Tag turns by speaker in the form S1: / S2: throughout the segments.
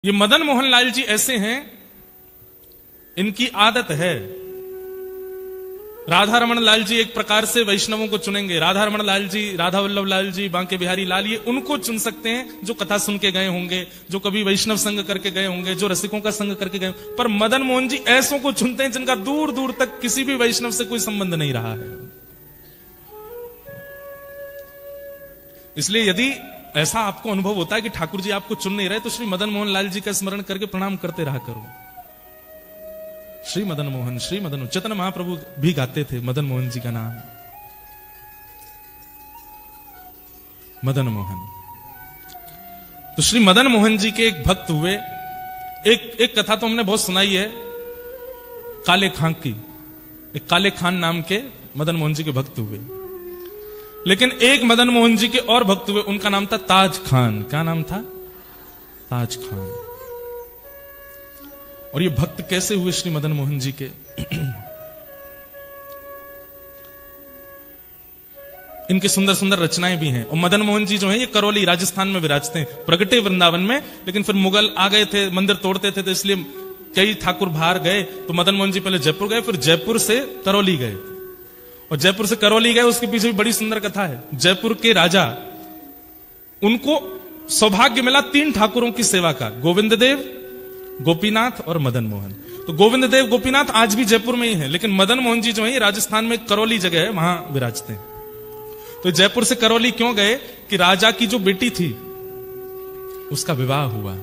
S1: ये मदन मोहन लाल जी ऐसे हैं, इनकी आदत है। राधा रमन लाल जी एक प्रकार से वैष्णवों को चुनेंगे। राधा रमन लाल जी, राधा वल्लभ लाल जी, बांके बिहारी लाल, ये उनको चुन सकते हैं जो कथा सुन के गए होंगे, जो कभी वैष्णव संग करके गए होंगे, जो रसिकों का संग करके गए। पर मदन मोहन जी ऐसों को चुनते हैं जिनका दूर दूर तक किसी भी वैष्णव से कोई संबंध नहीं रहा है। इसलिए यदि ऐसा आपको अनुभव होता है कि ठाकुर जी आपको चुन नहीं रहे, तो श्री मदन मोहन लाल जी का स्मरण करके प्रणाम करते रहा करो। श्री मदन मोहन, श्री मदन। चैतन्य महाप्रभु भी गाते थे मदन मोहन जी का नाम, मदन मोहन। तो श्री मदन मोहन जी के एक भक्त हुए। एक कथा तो हमने बहुत सुनाई है, काले खां की। एक काले खान नाम के मदन मोहन जी के भक्त हुए। लेकिन एक मदन मोहन जी के और भक्त हुए, उनका नाम था ताज खान। क्या नाम था? ताज खान। और ये भक्त कैसे हुए श्री मदन मोहन जी के? इनकी सुंदर सुंदर रचनाएं भी हैं। और मदन मोहन जी जो हैं, ये करौली राजस्थान में विराजते हैं, प्रगटे वृंदावन में। लेकिन फिर मुगल आ गए थे, मंदिर तोड़ते थे, तो इसलिए कई ठाकुर बाहर गए। तो मदन मोहन जी पहले जयपुर गए, फिर जयपुर से करौली गए। और जयपुर से करौली गए, उसके पीछे भी बड़ी सुंदर कथा है। जयपुर के राजा, उनको सौभाग्य मिला 3 ठाकुरों की सेवा का, गोविंद देव, गोपीनाथ और मदन मोहन। तो गोविंद देव, गोपीनाथ आज भी जयपुर में ही है, लेकिन मदन मोहन जी जो है राजस्थान में करौली जगह है, वहां विराजते हैं। तो जयपुर से करौली क्यों गए कि राजा की जो बेटी थी उसका विवाह हुआ।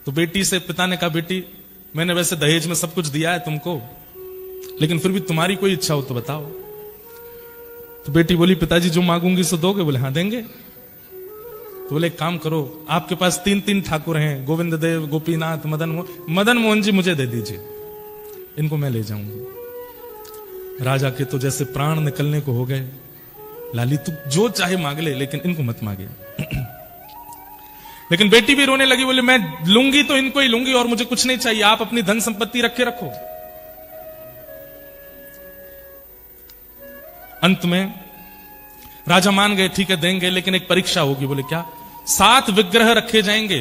S1: तो बेटी से पिता ने कहा, बेटी मैंने वैसे दहेज में सब कुछ दिया है तुमको, लेकिन फिर भी तुम्हारी कोई इच्छा हो तो बताओ। तो बेटी बोली, पिताजी जो मांगूंगी सो दोगे? बोले हाँ देंगे। तो बोले एक काम करो, आपके पास 3 ठाकुर हैं, गोविंद देव, गोपीनाथ, मदन मोहन जी मुझे दे दीजिए, इनको मैं ले जाऊंगी। राजा के तो जैसे प्राण निकलने को हो गए। लाली तू जो चाहे मांग ले, लेकिन इनको मत मांगे। लेकिन बेटी भी रोने लगी, बोले मैं लूंगी तो इनको ही लूंगी और मुझे कुछ नहीं चाहिए, आप अपनी धन संपत्ति रखे रखो। अंत में राजा मान गए, ठीक है देंगे, लेकिन एक परीक्षा होगी। बोले क्या? 7 विग्रह रखे जाएंगे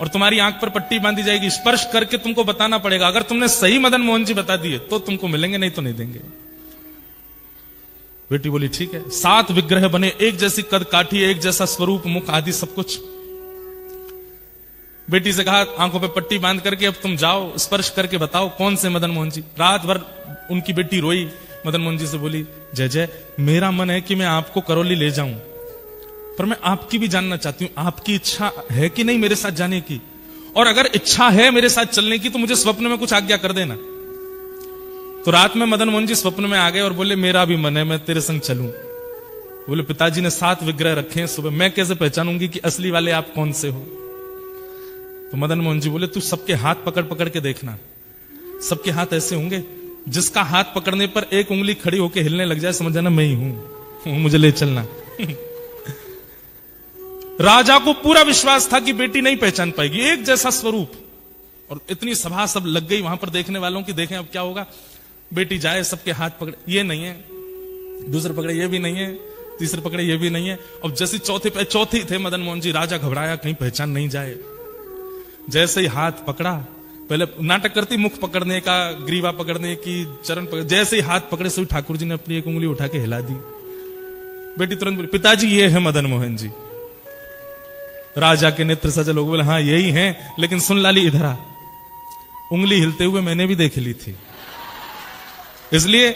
S1: और तुम्हारी आंख पर पट्टी बांधी जाएगी, स्पर्श करके तुमको बताना पड़ेगा। अगर तुमने सही मदन मोहन जी बता दिए तो तुमको मिलेंगे, नहीं तो नहीं देंगे। बेटी बोली ठीक है। 7 विग्रह बने, एक जैसी कद काठी, एक जैसा स्वरूप, मुख आदि सब कुछ। बेटी से कहा, आंखों पे पट्टी बांध करके अब तुम जाओ, स्पर्श करके बताओ कौन से मदन मोहन जी। रात भर उनकी बेटी रोई। मदन मोहन जी से बोली, जय जय, मेरा मन है कि मैं आपको करौली ले जाऊं, पर मैं आपकी भी जानना चाहती हूं, आपकी इच्छा है कि नहीं मेरे साथ जाने की? और अगर इच्छा है मेरे साथ चलने की तो मुझे स्वप्न में कुछ आज्ञा कर देना। तो रात में मदन मोहन जी स्वप्न में आ गए और बोले, मेरा भी मन है, मैं तेरे संग चलूं। बोले, पिताजी ने 7 विग्रह रखे हैं, सुबह मैं कैसे पहचानूंगी कि असली वाले आप कौन से हो? तो मदन मोहन जी बोले, तू सबके हाथ पकड़ पकड़ के देखना, सबके हाथ ऐसे होंगे, जिसका हाथ पकड़ने पर एक उंगली खड़ी होकर हिलने लग जाए, समझ जाना मैं ही हूं, मुझे ले चलना। राजा को पूरा विश्वास था कि बेटी नहीं पहचान पाएगी, एक जैसा स्वरूप। और इतनी सभा सब लग गई वहां पर देखने वालों की, देखें अब क्या होगा। बेटी जाए, सबके हाथ पकड़े, ये नहीं है, दूसरे पकड़े, ये भी नहीं है, तीसरे पकड़े, ये भी नहीं है। अब जैसे चौथी थे मदन मोहन जी, राजा घबराया कहीं पहचान नहीं जाए। जैसे ही हाथ पकड़ा, पहले नाटक करती मुख पकड़ने का, ग्रीवा पकड़ने की, चरण पकड़, जैसे ही हाथ पकड़े सभी ठाकुर जी ने अपनी एक उंगली उठा के हिला दी। बेटी तुरंत बोली, पिताजी ये है मदन मोहन जी। राजा के नेत्र सजल हो गए, बोले हाँ यही हैं, लेकिन सुन लाली इधर आ, उंगली हिलते हुए मैंने भी देख ली थी, इसलिए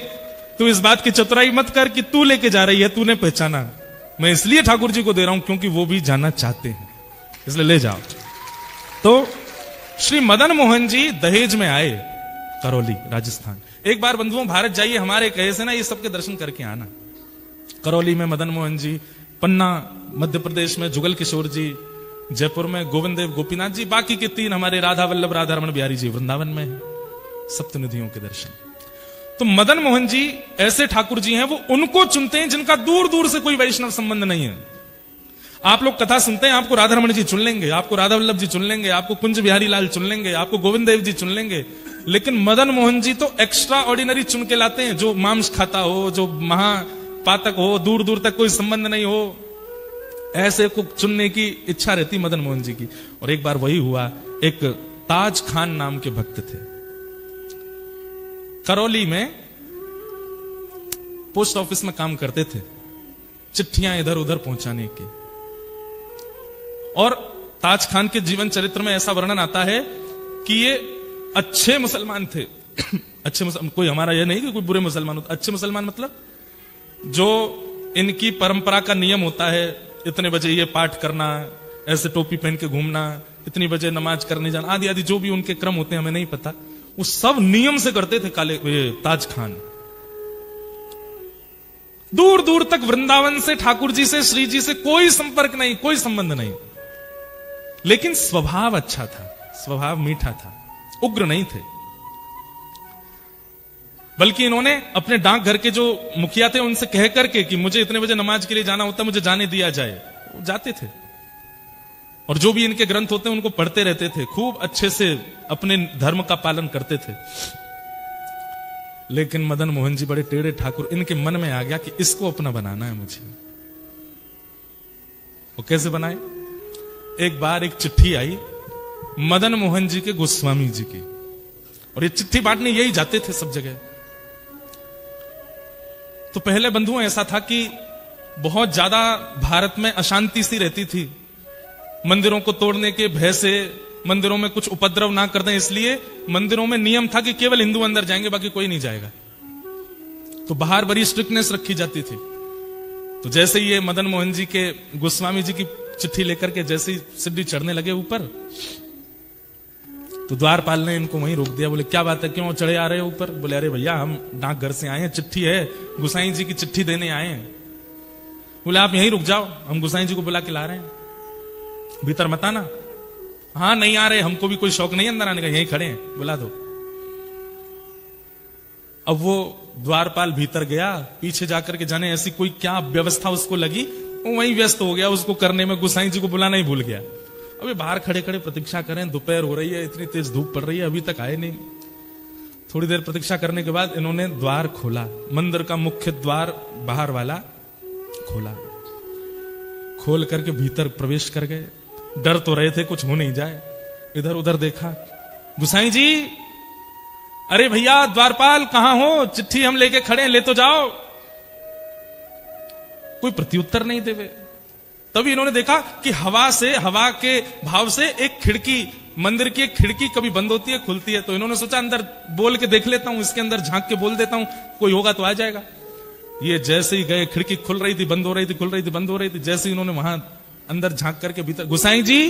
S1: तू इस बात की चतुराई मत कर कि तू लेके जा रही है, तूने पहचाना। मैं इसलिए ठाकुर जी को दे रहा हूं क्योंकि वो भी जाना चाहते हैं, इसलिए ले जाओ। तो श्री मदन मोहन जी दहेज में आए, करौली राजस्थान। एक बार बंधुओं भारत जाइए, हमारे कहे से ना ये सबके दर्शन करके आना। करौली में मदन मोहन जी, पन्ना मध्य प्रदेश में जुगल किशोर जी, जयपुर में गोविंद देव, गोपीनाथ जी, बाकी के 3 हमारे राधा वल्लभ, राधा रमन बिहारी जी वृंदावन में है। सप्तनिधियों के दर्शन। तो मदन मोहन जी ऐसे ठाकुर जी हैं, वो उनको चुनते हैं जिनका दूर दूर से कोई वैष्णव संबंध नहीं है। आप लोग कथा सुनते हैं, आपको राधा रमन जी चुन लेंगे, आपको राधा वल्लभ जी चुन लेंगे, आपको कुंज बिहारी लाल चुन लेंगे, आपको गोविंद देव जी चुन लेंगे, लेकिन मदन मोहन जी तो एक्स्ट्रा ऑर्डिनरी चुन के लाते हैं, जो मांस खाता हो, जो महापातक हो, दूर दूर तक कोई संबंध नहीं हो, ऐसे को चुनने की इच्छा रहती मदन मोहन जी की। और एक बार वही हुआ, एक ताज खान नाम के भक्त थे, करौली में पोस्ट ऑफिस में काम करते थे, चिट्ठियां इधर उधर पहुंचाने की। और ताज खान के जीवन चरित्र में ऐसा वर्णन आता है कि ये अच्छे मुसलमान थे। अच्छे मुसलमान, कोई हमारा यह नहीं कि कोई बुरे मुसलमान होते, अच्छे मुसलमान मतलब जो इनकी परंपरा का नियम होता है, इतने बजे ये पाठ करना, ऐसे टोपी पहन के घूमना, इतनी बजे नमाज करने जाना, आदि आदि जो भी उनके क्रम होते हैं हमें नहीं पता, वो सब नियम से करते थे ताज खान। दूर दूर तक वृंदावन से, ठाकुर जी से, श्री जी से कोई संपर्क नहीं, कोई संबंध नहीं, लेकिन स्वभाव अच्छा था, स्वभाव मीठा था, उग्र नहीं थे। बल्कि इन्होंने अपने डाकघर के जो मुखिया थे उनसे कह करके कि मुझे इतने बजे नमाज के लिए जाना होता, मुझे जाने दिया जाए, वो जाते थे। और जो भी इनके ग्रंथ होते हैं उनको पढ़ते रहते थे, खूब अच्छे से अपने धर्म का पालन करते थे। लेकिन मदन मोहन जी बड़े टेढ़े ठाकुर, इनके मन में आ गया कि इसको अपना बनाना है मुझे। वो कैसे बनाए? एक बार एक चिट्ठी आई मदन मोहन जी के गोस्वामी जी की, और ये चिट्ठी बांटने यही जाते थे सब जगह। तो पहले बंधुओं ऐसा था कि बहुत ज्यादा भारत में अशांति सी रहती थी, मंदिरों को तोड़ने के भय से, मंदिरों में कुछ उपद्रव ना कर दें इसलिए मंदिरों में नियम था कि केवल हिंदू अंदर जाएंगे, बाकी कोई नहीं जाएगा। तो बाहर बड़ी स्ट्रिक्टनेस रखी जाती थी। तो जैसे ही ये मदन मोहन जी के गोस्वामी जी की चिट्ठी लेकर के जैसे ही सीढ़ी चढ़ने लगे ऊपर, तो द्वारपाल ने इनको वहीं रोक दिया। बोले क्या बात है, क्यों चढ़े आ रहे हो ऊपर? बोले अरे भैया हम डाकघर से आए हैं, चिट्ठी है, गुसाई जी की चिट्ठी देने आए हैं। बोले आप यहीं रुक जाओ, हम गुसाई जी को बुला के ला रहे हैं, भीतर मत आना। हाँ नहीं आ रहे, हमको भी कोई शौक नहीं अंदर आने का, यहीं खड़े हैं, बुला दो। अब वो द्वारपाल भीतर गया, पीछे जाकर के जाने ऐसी कोई क्या व्यवस्था उसको लगी, वो वहीं व्यस्त हो गया उसको करने में, गुसाई जी को बुलाना ही भूल गया। अभी बाहर खड़े खड़े प्रतीक्षा करें, दोपहर हो रही है, इतनी तेज धूप पड़ रही है, अभी तक आए नहीं। थोड़ी देर प्रतीक्षा करने के बाद इन्होंने द्वार खोला, मंदिर का मुख्य द्वार बाहर वाला खोला, खोल करके भीतर प्रवेश कर गए। डर तो रहे थे कुछ हो नहीं जाए, इधर उधर देखा, गुसाई जी, अरे भैया द्वारपाल कहां हो, चिट्ठी हम लेके खड़े हैं, ले तो जाओ। कोई प्रत्युत्तर नहीं देवे। तभी इन्होंने देखा कि हवा के भाव से एक खिड़की, मंदिर की एक खिड़की कभी बंद होती है खुलती है, तो इन्होंने सोचा अंदर बोल के देख लेता हूं, इसके अंदर झांक के बोल देता हूं, कोई होगा तो आ जाएगा। ये जैसे ही गए, खिड़की खुल रही थी, बंद हो रही थी, खुल रही थी, बंद हो रही थी। जैसे ही इन्होंने वहां अंदर झांक करके भीतर गुसाई जी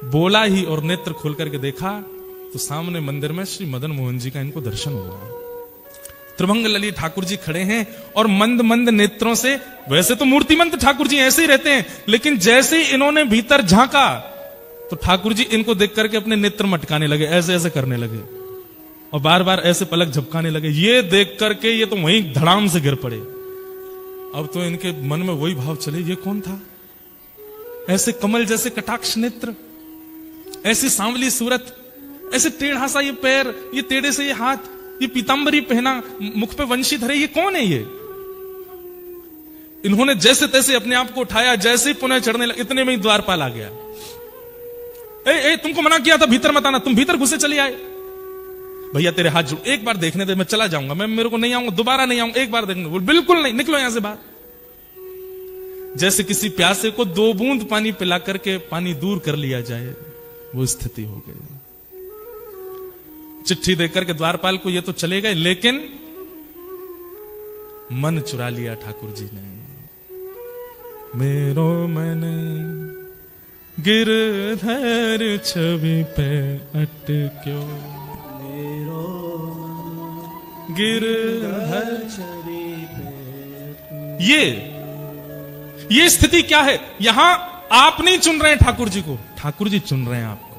S1: बोला ही और नेत्र खोल करके देखा, तो सामने मंदिर में श्री मदन मोहन जी का इनको दर्शन हुआ। त्रिभंग लली ठाकुर जी खड़े हैं और मंद मंद नेत्रों से, वैसे तो मूर्तिमंत ठाकुर जी ऐसे ही रहते हैं, लेकिन जैसे ही इन्होंने भीतर झांका तो ठाकुर जी इनको देख करके अपने नेत्र मटकाने लगे, ऐसे ऐसे करने लगे और बार बार ऐसे पलक झपकाने लगे। ये देख करके ये तो वहीं धड़ाम से गिर पड़े। अब तो इनके मन में वही भाव चले, ये कौन था? ऐसे कमल जैसे कटाक्ष नेत्र, ऐसी सांवली सूरत, ऐसे टेढ़ा सा ये पैर, ये टेढ़े से ये हाथ, ये पीतांबरी पहना, मुख पे वंशी धरे, ये कौन है ये? इन्होंने जैसे तैसे अपने आप को उठाया, जैसे ही पुनः चढ़ने लगे, इतने में ही द्वारपाल आ गया। ए, तुमको मना किया था भीतर मत आना, तुम भीतर घुसे चले आए। भैया तेरे हाथ जोड़, एक बार देखने दे, मैं चला जाऊंगा, मैं मेरे को नहीं आऊंगा, दोबारा नहीं आऊंगा, एक बार देखने। बोल बिल्कुल नहीं, निकलो यहां से बाहर। जैसे किसी प्यासे को 2 बूंद पानी पिला करके पानी दूर कर लिया जाए, वो स्थिति हो गई। चिट्ठी देकर के द्वारपाल को ये तो चले गए, लेकिन मन चुरा लिया ठाकुर जी ने। मेरो मन गिरधर छवि पे अटक्यो, मेरो गिरधर छवि पे। ये स्थिति क्या है? यहां आप नहीं चुन रहे हैं ठाकुर जी को, ठाकुर जी चुन रहे हैं आपको।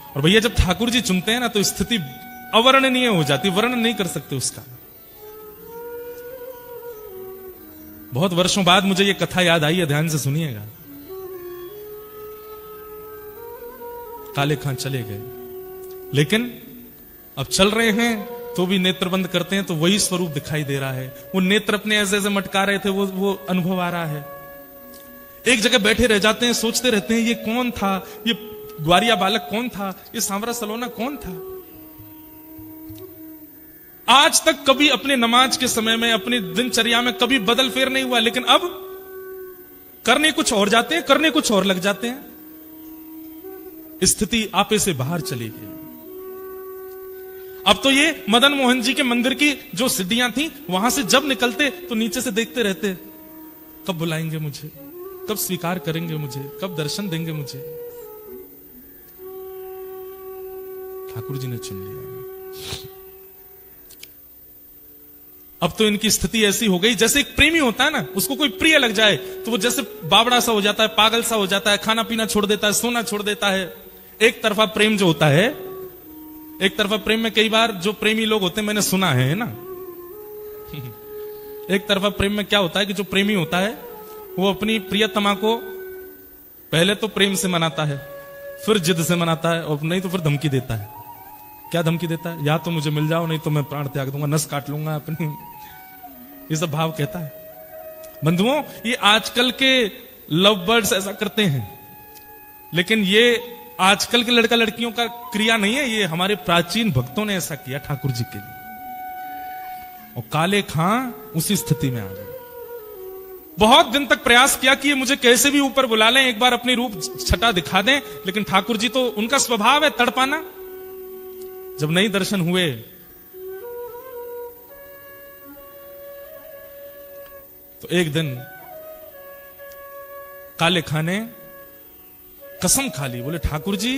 S1: और भैया जब ठाकुर जी चुनते हैं ना, तो स्थिति अवर्णनीय हो जाती, वर्णन नहीं कर सकते उसका। बहुत वर्षों बाद मुझे ये कथा याद आई है, ध्यान से सुनिएगा। काले खां चले गए, लेकिन अब चल रहे हैं तो भी नेत्र बंद करते हैं तो वही स्वरूप दिखाई दे रहा है। वो नेत्र अपने ऐसे ऐसे मटका रहे थे, वो अनुभव आ रहा है। एक जगह बैठे रह जाते हैं, सोचते रहते हैं ये कौन था, ये ग्वारिया बालक कौन था, ये सांवरा सलोना कौन था। आज तक कभी अपने नमाज के समय में, अपनी दिनचर्या में कभी बदल फेर नहीं हुआ, लेकिन अब करने कुछ और जाते हैं, करने कुछ और लग जाते हैं। स्थिति आपे से बाहर चली गई। अब तो ये मदन मोहन जी के मंदिर की जो सीढ़ियां थी, वहां से जब निकलते तो नीचे से देखते रहते, कब बुलाएंगे मुझे, कब स्वीकार करेंगे मुझे, कब दर्शन देंगे मुझे। ठाकुर जी ने चुन लिया। अब तो इनकी स्थिति ऐसी हो गई, जैसे एक प्रेमी होता है ना, उसको कोई प्रिय लग जाए तो वो जैसे बावड़ा सा हो जाता है, पागल सा हो जाता है, खाना पीना छोड़ देता है, सोना छोड़ देता है। एक तरफा प्रेम जो होता है, एक तरफा प्रेम में कई बार जो प्रेमी लोग होते हैं, मैंने सुना है ना, एक तरफा प्रेम में क्या होता है कि जो प्रेमी होता है वो अपनी प्रियतमा को पहले तो प्रेम से मनाता है, फिर जिद से मनाता है, और नहीं तो फिर धमकी देता है। क्या धमकी देता है? या तो मुझे मिल जाओ, नहीं तो मैं प्राण त्याग दूंगा, नस काट लूंगा अपनी। ये सब भाव कहता है। बंधुओं, ये आजकल के लव बर्ड्स ऐसा करते हैं, लेकिन ये आजकल के लड़का लड़कियों का क्रिया नहीं है, ये हमारे प्राचीन भक्तों ने ऐसा किया ठाकुर जी के लिए। और काले खां उसी स्थिति में आ गए। बहुत दिन तक प्रयास किया कि ये मुझे कैसे भी ऊपर बुला लें, एक बार अपनी रूप छटा दिखा दें, लेकिन ठाकुर जी तो उनका स्वभाव है तड़पाना। जब नहीं दर्शन हुए तो एक दिन काले खां ने कसम खा ली, बोले ठाकुर जी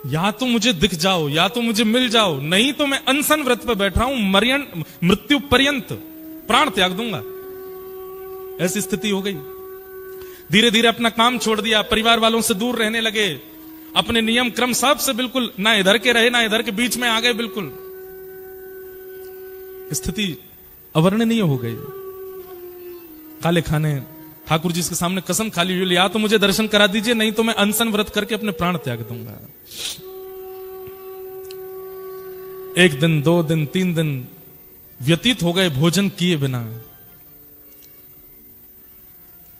S1: या तो मुझे दिख जाओ, या तो मुझे मिल जाओ, नहीं तो मैं अनशन व्रत पर बैठ रहा हूं, मृत्यु पर्यंत प्राण त्याग दूंगा। ऐसी स्थिति हो गई। धीरे धीरे अपना काम छोड़ दिया, परिवार वालों से दूर रहने लगे, अपने नियम क्रम सब से बिल्कुल ना इधर के रहे ना इधर के, बीच में आ गए बिल्कुल। स्थिति अवर्णनीय हो गई। काले खां ने ठाकुर जी के सामने कसम खा ली, या तो मुझे दर्शन करा दीजिए, नहीं तो मैं अनशन व्रत करके अपने प्राण त्याग दूंगा। 1 दिन 2 दिन 3 दिन व्यतीत हो गए भोजन किए बिना।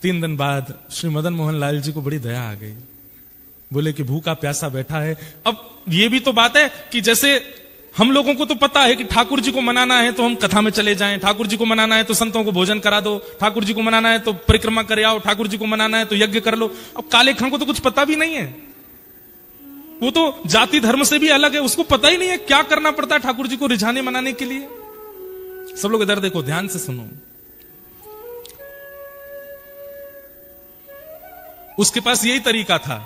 S1: 3 दिन बाद श्री मदन मोहन लाल जी को बड़ी दया आ गई, बोले कि भूखा प्यासा बैठा है। अब ये भी तो बात है कि जैसे हम लोगों को तो पता है कि ठाकुर जी को मनाना है तो हम कथा में चले जाएं, ठाकुर जी को मनाना है तो संतों को भोजन करा दो, ठाकुर जी को मनाना है तो परिक्रमा करे आओ, ठाकुर जी को मनाना है तो यज्ञ कर लो। अब काले खां को तो कुछ पता भी नहीं है, वो तो जाति धर्म से भी अलग है, उसको पता ही नहीं है क्या करना पड़ता है ठाकुर जी को रिझाने मनाने के लिए। सब लोग इधर देखो, ध्यान से सुनो। उसके पास यही तरीका था,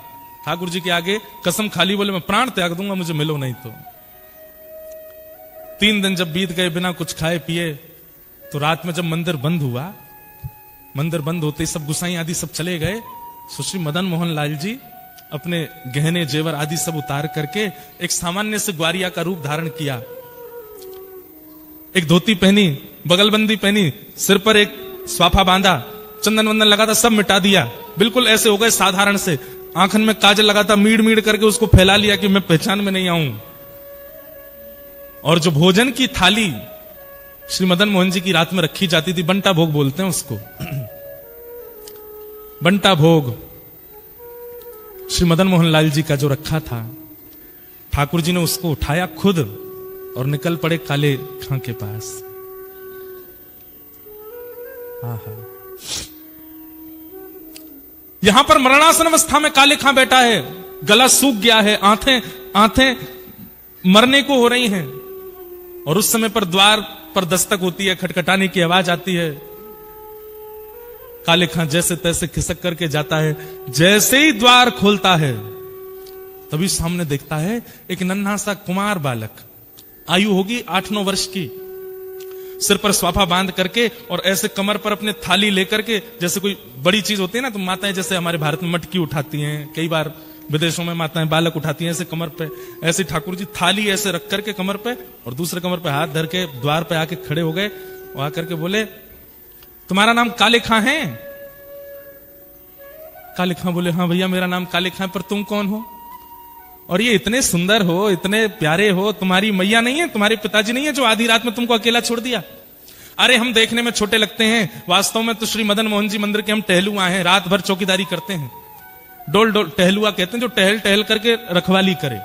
S1: ठाकुर जी के आगे कसम खाली, बोले मैं प्राण त्याग दूंगा, मुझे मिलो नहीं तो। 3 दिन जब बीत गए बिना कुछ खाए पिए, तो रात में जब मंदिर बंद हुआ, मंदिर बंद होते ही सब गुसाई आदि सब चले गए, श्री मदन मोहन लाल जी अपने गहने जेवर आदि सब उतार करके एक सामान्य से ग्वारिया का रूप धारण किया। एक धोती पहनी, बगलबंदी पहनी, सिर पर एक स्वाफा बांधा, चंदन वंदन लगा था, सब मिटा दिया, बिल्कुल ऐसे हो गए साधारण से। आंखन में काजल लगा था, मीड़ मीड़ करके उसको फैला लिया कि मैं पहचान में नहीं आऊं। और जो भोजन की थाली श्री मदन मोहन जी की रात में रखी जाती थी, बंटा भोग बोलते हैं उसको, बंटा भोग श्री मदन मोहन लाल जी का जो रखा था, ठाकुर जी ने उसको उठाया खुद और निकल पड़े काले खां के पास। आहा, यहां पर मरणासन अवस्था में काले खां बैठा है, गला सूख गया है, आंखें मरने को हो रही हैं, और उस समय पर द्वार पर दस्तक होती है, खटखटाने की आवाज आती है। काले खां जैसे तैसे खिसक करके जाता है, जैसे ही द्वार खोलता है तभी सामने देखता है एक नन्हा सा कुमार बालक, आयु होगी 8-9 वर्ष की, सिर पर स्वाफा बांध करके और ऐसे कमर पर अपने थाली लेकर के, जैसे कोई बड़ी चीज होती है ना, तो माताएं जैसे हमारे भारत में मटकी उठाती हैं, कई बार विदेशों में माताएं बालक उठाती हैं ऐसे कमर पे, ऐसे ठाकुर जी थाली ऐसे रख करके कमर पे और दूसरे कमर पे हाथ धर के द्वार पे आके खड़े हो गए। और आकर के बोले, तुम्हारा नाम काले खां है? काले खां बोले, हाँ भैया मेरा नाम काले खां, पर तुम कौन हो? और ये इतने सुंदर हो, इतने प्यारे हो, तुम्हारी मैया नहीं है, तुम्हारे पिताजी नहीं है जो आधी रात में तुमको अकेला छोड़ दिया? अरे हम देखने में छोटे लगते हैं, वास्तव में तो श्री मदन मोहन जी मंदिर के हम टहलुआ हैं, रात भर चौकीदारी करते हैं। डोल डोल टहलुआ कहते हैं जो टहल टहल करके रखवाली करे।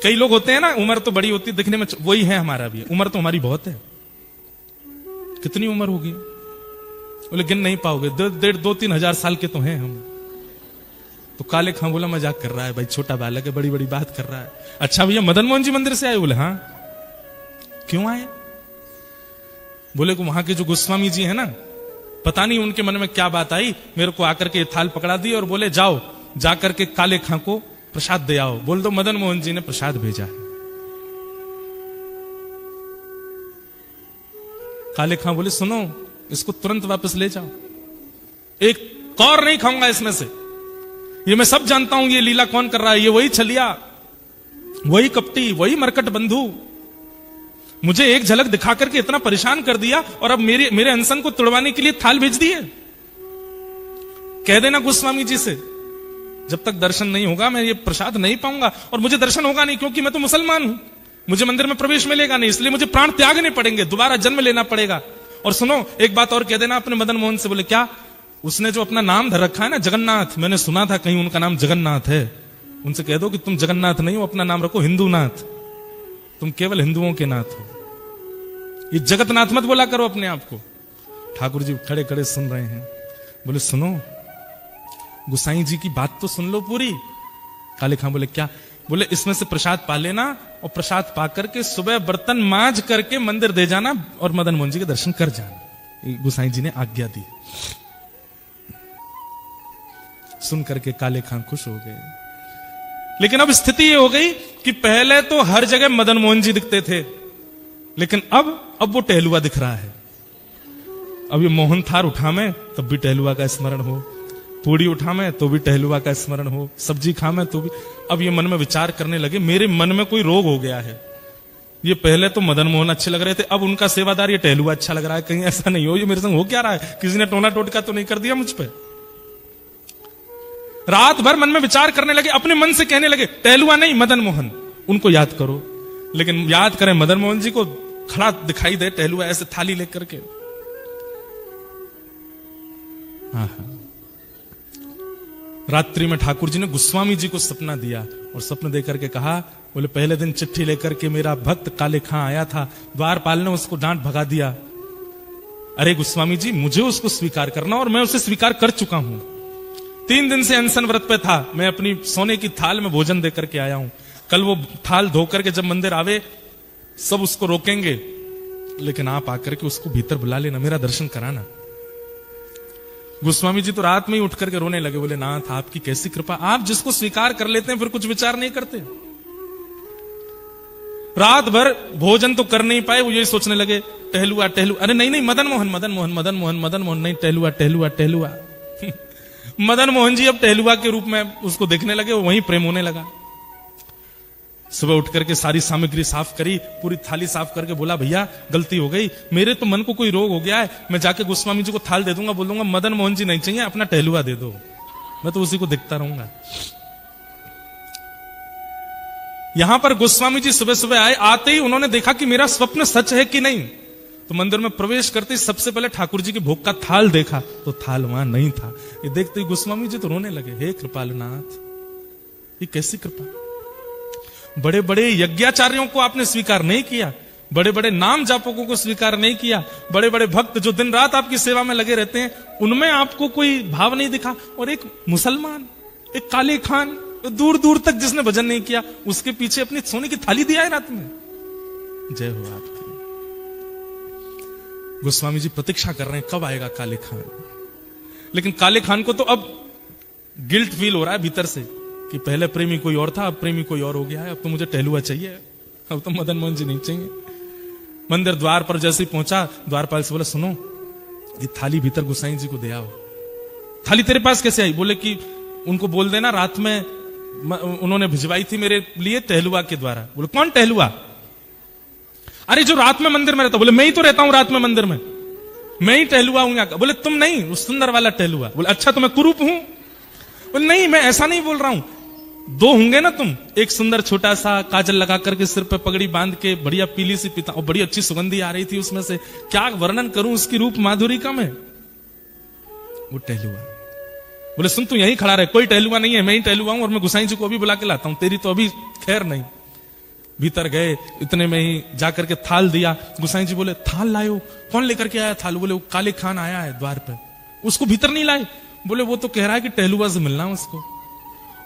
S1: कई लोग होते हैं ना, उम्र तो बड़ी होती है दिखने में, वही है हमारा भी, उम्र तो हमारी बहुत है। कितनी उम्र होगी? बोले गिन नहीं पाओगे, 2-3 हजार साल के तो हैं हम। तो काले खां बोला मजाक कर रहा है भाई, छोटा बालक है, बड़ी बड़ी बात कर रहा है। अच्छा भैया मदन मोहन जी मंदिर से आए? बोले हाँ। क्यों आए? बोले को वहां के जो गोस्वामी जी है ना, पता नहीं उनके मन में क्या बात आई, मेरे को आकर के थाल पकड़ा दी और बोले जाओ जाकर के काले खां को प्रसाद दे आओ। बोल दो मदन मोहन जी ने प्रसाद भेजा है। काले खां बोले सुनो, इसको तुरंत वापस ले जाओ, एक कौर नहीं खाऊंगा इसमें से। ये मैं सब जानता हूं ये लीला कौन कर रहा है, ये वही छलिया, वही कपटी, वही मरकट बंधु, मुझे एक झलक दिखा करके इतना परेशान कर दिया और अब मेरे अनशन को तुड़वाने के लिए थाल भेज दिए। कह देना गोस्वामी जी से जब तक दर्शन नहीं होगा मैं ये प्रसाद नहीं पाऊंगा, और मुझे दर्शन होगा नहीं क्योंकि मैं तो मुसलमान हूं, मुझे मंदिर में प्रवेश मिलेगा नहीं, इसलिए मुझे प्राण त्यागने पड़ेंगे, दोबारा जन्म लेना पड़ेगा। और सुनो एक बात और कह देना अपने मदन मोहन से। बोले क्या? उसने जो अपना नाम धर रखा है ना जगन्नाथ, मैंने सुना था कहीं उनका नाम जगन्नाथ है, उनसे कह दो कि तुम जगन्नाथ नहीं हो, अपना नाम रखो हिंदूनाथ, तुम केवल हिंदुओं के नाथ हो, ये जगतनाथ मत बोला करो अपने आप को। ठाकुर जी खड़े खड़े सुन रहे हैं। बोले सुनो गुसाई जी की बात तो सुन लो पूरी। काले खां बोले क्या? बोले इसमें से प्रसाद पा लेना और प्रसाद पा करके सुबह बर्तन मांज करके मंदिर दे जाना और मदन मोहन जी के दर्शन कर जाना। गुसाई जी ने आज्ञा दी। सुन करके काले खां खुश हो गए। लेकिन अब स्थिति ये हो गई कि पहले तो हर जगह मदन मोहन जी दिखते थे, लेकिन अब वो टहलुआ दिख रहा है। अब ये मोहन थार उठा में तब भी टहलुआ का स्मरण हो, पूड़ी उठा में तो भी टहलुआ का स्मरण हो, सब्जी खा में तो भी। अब ये मन में विचार करने लगे मेरे मन में कोई रोग हो गया है। ये पहले तो मदन मोहन अच्छे लग रहे थे, अब उनका सेवादार ये टहलुआ अच्छा लग रहा है। कहीं ऐसा नहीं हो ये मेरे संग हो क्या रहा है, किसी ने टोना टोटका तो नहीं कर दिया मुझ पर। रात भर मन में विचार करने लगे, अपने मन से कहने लगे टहलुआ नहीं मदन मोहन, उनको याद करो। लेकिन याद करें मदन मोहन जी को खड़ा दिखाई दे टहलुआ ऐसे थाली लेकर के। रात्रि में ठाकुर जी ने गोस्वामी जी को सपना दिया और सपने देकर के कहा, बोले पहले दिन चिट्ठी लेकर के मेरा भक्त काले खां आया था, द्वारपाल ने उसको डांट भगा दिया। अरे गोस्वामी जी मुझे उसको स्वीकार करना और मैं उसे स्वीकार कर चुका हूं। 3 दिन से अनशन व्रत पे था, मैं अपनी सोने की थाल में भोजन देकर के आया हूं। कल वो थाल धोकर के जब मंदिर आवे सब उसको रोकेंगे, लेकिन आप आकर के उसको भीतर बुला लेना, मेरा दर्शन कराना। गोस्वामी जी तो रात में ही उठ करके रोने लगे। बोले नाथ आपकी कैसी कृपा, आप जिसको स्वीकार कर लेते हैं फिर कुछ विचार नहीं करते। रात भर भोजन तो कर नहीं पाए, वो यही सोचने लगे टहलुआ टहलुआ। अरे नहीं नहीं मदन मोहन मदन मोहन मदन मोहन मदन मोहन नहीं, टहलुआ टहलुआ टहलुआ। मदन मोहन जी अब टहलुआ के रूप में उसको देखने लगे, वहीं प्रेम होने लगा। सुबह उठ करके सारी सामग्री साफ करी, पूरी थाली साफ करके बोला भैया गलती हो गई, मेरे तो मन को कोई रोग हो गया है, मैं जाके गोस्वामी जी को थाल दे दूंगा, बोल दूंगा मदन मोहन जी नहीं चाहिए, अपना टहलुआ दे दो, मैं तो उसी को देखता रहूंगा। यहां पर गोस्वामी जी सुबह सुबह आए, आते ही उन्होंने देखा कि मेरा स्वप्न सच है कि नहीं। तो मंदिर में प्रवेश करते ही सबसे पहले ठाकुर जी के भोग का थाल देखा तो थाल वहां नहीं था। ये देखते ही गोस्वामी जी तो रोने लगे, हे कृपालनाथ ये कैसी कृपा, बड़े बड़े यज्ञाचार्यों को आपने स्वीकार नहीं किया, बड़े बड़े नाम जापकों को स्वीकार नहीं किया, बड़े बड़े भक्त जो दिन रात आपकी सेवा में लगे रहते हैं उनमें आपको कोई भाव नहीं दिखा, और एक मुसलमान एक काले खान दूर दूर तक जिसने भजन नहीं किया उसके पीछे अपनी सोने की थाली दिया है रात में। जय हो आपकी। गोस्वामी जी प्रतीक्षा कर रहे हैं कब आएगा काले खान। लेकिन काले खान को तो अब गिल्ट फील हो रहा है भीतर से कि पहले प्रेमी कोई और था, अब प्रेमी कोई और हो गया है, अब तो मुझे टहलुआ चाहिए, अब तो मदन मोहन जी नहीं चाहिए। मंदिर द्वार पर जैसे ही पहुंचा, द्वारपाल से बोला सुनो ये थाली भीतर गोसाई जी को दे आओ। थाली तेरे पास कैसे आई? बोले कि उनको बोल देना रात में उन्होंने भिजवाई थी मेरे लिए टहलुआ के द्वारा। बोले कौन टहलुआ? अरे जो रात में मंदिर में रहता। बोले मैं ही तो रहता हूं रात में मंदिर में, मैं ही टहलुआ हूं यहाँ का। बोले तुम नहीं, उस सुंदर वाला टहलुआ। बोले अच्छा तो मैं कुरूप हूं? बोले नहीं मैं ऐसा नहीं बोल रहा हूं, दो होंगे ना तुम, एक सुंदर छोटा सा काजल लगा करके सिर पे पगड़ी बांध के बढ़िया पीली सी पिता, और बड़ी अच्छी सुगंधी आ रही थी उसमें से, क्या वर्णन करूं उसकी रूप माधुरी का मैं। वो टहलुआ बोले सुन तू यहीं खड़ा रहे, कोई टहलुआ नहीं है, मैं ही टहलुआ हूं और मैं गोसाई जी को अभी बुला के लाता हूं, तेरी तो अभी खैर नहीं। भीतर गए, इतने में ही जाकर के थाल दिया। गोसाई जी बोले थाल लायो, कौन लेकर के आया थाल? बोले वो काले खान आया है द्वार पे, उसको भीतर नहीं लाए? बोले वो तो कह रहा है कि टहलुआ से मिलना उसको,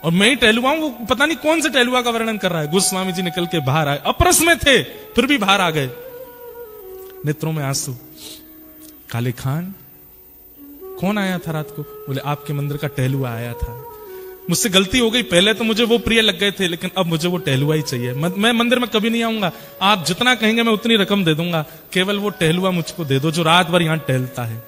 S1: और मैं ही टहलुआ हूं, वो पता नहीं कौन से टहलुआ का वर्णन कर रहा है। गोस्वामी जी निकल के बाहर आए, अपरस में थे फिर भी बाहर आ गए, नेत्रों में आंसू। काले खान कौन आया था रात को? बोले आपके मंदिर का टहलुआ आया था। मुझसे गलती हो गई, पहले तो मुझे वो प्रिय लग गए थे, लेकिन अब मुझे वो टहलुआ ही चाहिए। मैं मंदिर में कभी नहीं आऊंगा, आप जितना कहेंगे मैं उतनी रकम दे दूंगा, केवल वो टहलुआ मुझको दे दो जो रात भर यहां टहलता है।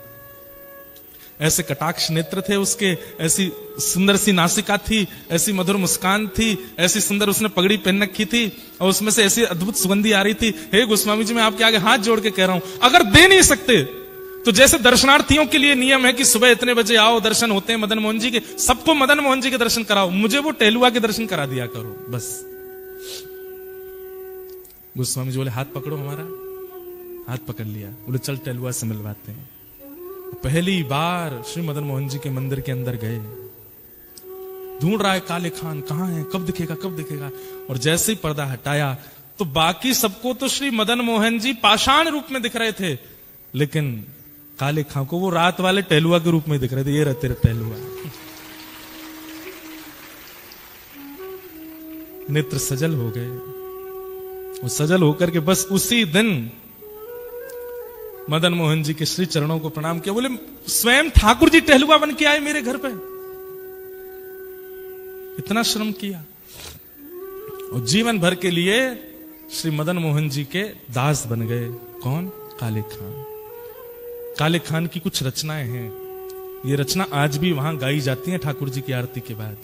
S1: ऐसे कटाक्ष नेत्र थे उसके, ऐसी सुंदर सी नासिका थी, ऐसी मधुर मुस्कान थी, ऐसी सुंदर उसने पगड़ी पहन रखी थी, और उसमें से ऐसी अद्भुत सुगंधी आ रही थी। हे गोस्वामी जी, मैं आपके आगे हाथ जोड़ के कह रहा हूं, अगर दे नहीं सकते तो जैसे दर्शनार्थियों के लिए नियम है कि सुबह इतने बजे आओ, दर्शन होते हैं मदन मोहन जी के, सबको मदन मोहन जी के दर्शन कराओ, मुझे वो टहलुआ के दर्शन करा दिया करो बस। गोस्वामी जी बोले हाथ पकड़ो हमारा, हाथ पकड़ लिया। बोले चल टहलुआ से मिलवाते हैं। पहली बार श्री मदन मोहन जी के मंदिर के अंदर गए, ढूंढ रहा है काले खान कहां है, कब दिखेगा कब दिखेगा, और जैसे ही पर्दा हटाया तो बाकी सबको तो श्री मदन मोहन जी पाषाण रूप में दिख रहे थे, लेकिन काले खां को वो रात वाले टहलुआ के रूप में दिख रहे थे। ये रहते टहलुआ, नेत्र सजल हो गए। वो सजल होकर के बस उसी दिन मदन मोहन जी के श्री चरणों को प्रणाम किया। बोले स्वयं ठाकुर जी टहलुआ बन के आए मेरे घर पे, इतना श्रम किया, और जीवन भर के लिए श्री मदन मोहन जी के दास बन गए। कौन? काले खान। काले खान की कुछ रचनाएं हैं, ये रचना आज भी वहां गाई जाती हैं ठाकुर जी की आरती के बाद।